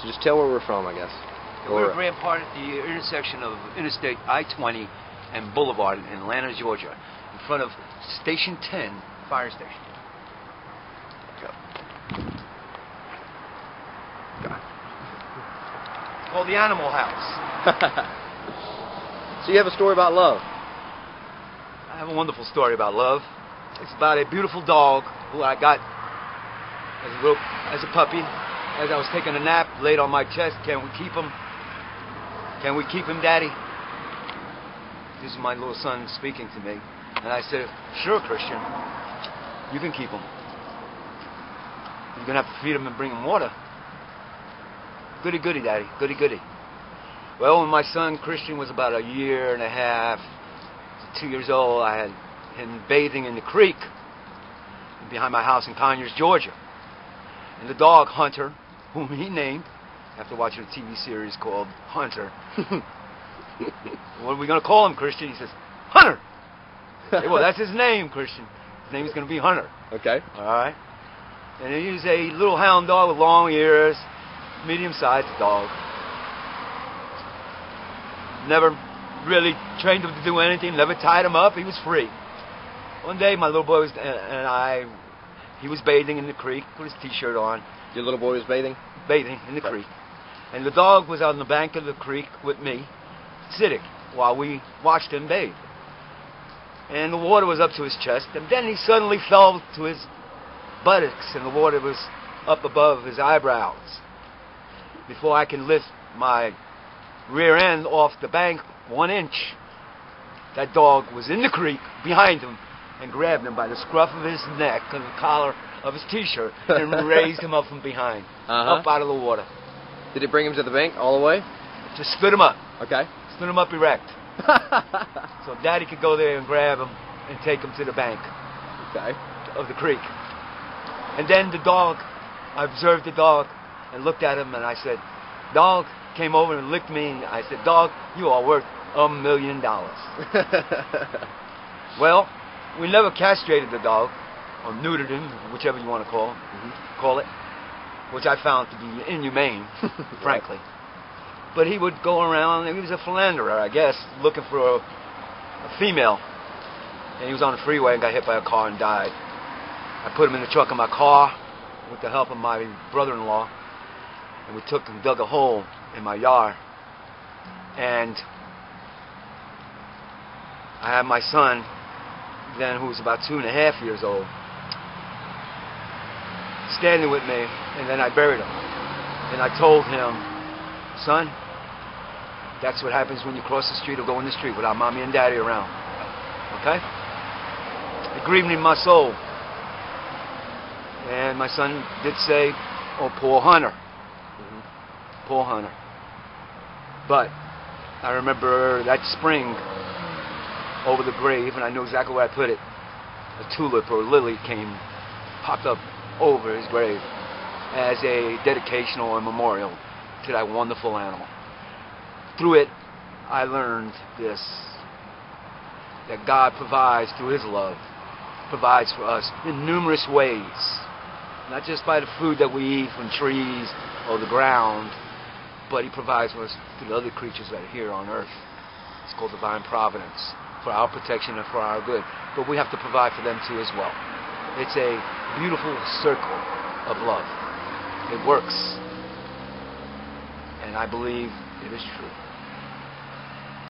So just tell where we're from, I guess. We're at Grand Park at the intersection of Interstate I-20 and Boulevard in Atlanta, Georgia, in front of Station 10 Fire Station. Called the Animal House. So you have a story about love. I have a wonderful story about love. It's about a beautiful dog who I got as a puppy. As I was taking a nap, laid on my chest. Can we keep him? Can we keep him, Daddy? This is my little son speaking to me. And I said, sure, Christian. You can keep him. You're going to have to feed him and bring him water. Goody, goody, Daddy. Goody, goody. Well, when my son Christian was about a year and a half, 2 years old, I had him bathing in the creek behind my house in Conyers, Georgia. And the dog, Hunter, whom he named after watching a TV series called Hunter. What are we going to call him, Christian? He says, Hunter! Hey, well, that's his name, Christian. His name is going to be Hunter. Okay. All right? And he's a little hound dog with long ears, medium-sized dog. Never really trained him to do anything, never tied him up. He was free. One day, my little boy he was bathing in the creek with his T-shirt on. Your little boy was bathing? Bathing in the creek. And the dog was on the bank of the creek with me, sitting, while we watched him bathe. And the water was up to his chest, and then he suddenly fell to his buttocks, and the water was up above his eyebrows. Before I can lift my rear end off the bank 1 inch, that dog was in the creek behind him and grabbed him by the scruff of his neck and the collar of his T-shirt and raised him up from behind, up out of the water. Did it bring him to the bank all the way? Just stood him up. Okay. Stood him up erect. So Daddy could go there and grab him and take him to the bank of the creek. And then the dog, I observed the dog and looked at him and I said, dog, came over and licked me. And I said, dog, you are worth $1 million. Well, we never castrated the dog, or neutered him, whichever you want to call it, which I found to be inhumane, frankly. But he would go around, and he was a philanderer, I guess, looking for a female. And he was on the freeway and got hit by a car and died. I put him in the trunk of my car with the help of my brother-in-law, and we took and dug a hole in my yard. And I had my son then, who was about 2.5 years old, standing with me, and then I buried him. And I told him, son, that's what happens when you cross the street or go in the street without mommy and daddy around. Okay? It grieved me in my soul. And my son did say, oh, poor Hunter. Poor Hunter. But I remember that spring over the grave, and I knew exactly where I put it. A tulip or a lily popped up over his grave as a dedication or a memorial to that wonderful animal. Through it, I learned this, that God provides through His love, provides for us in numerous ways, not just by the food that we eat from trees or the ground, but He provides for us through the other creatures that are here on earth. It's called divine providence, for our protection and for our good. But we have to provide for them too as well. It's a beautiful circle of love. It works. And I believe it is true.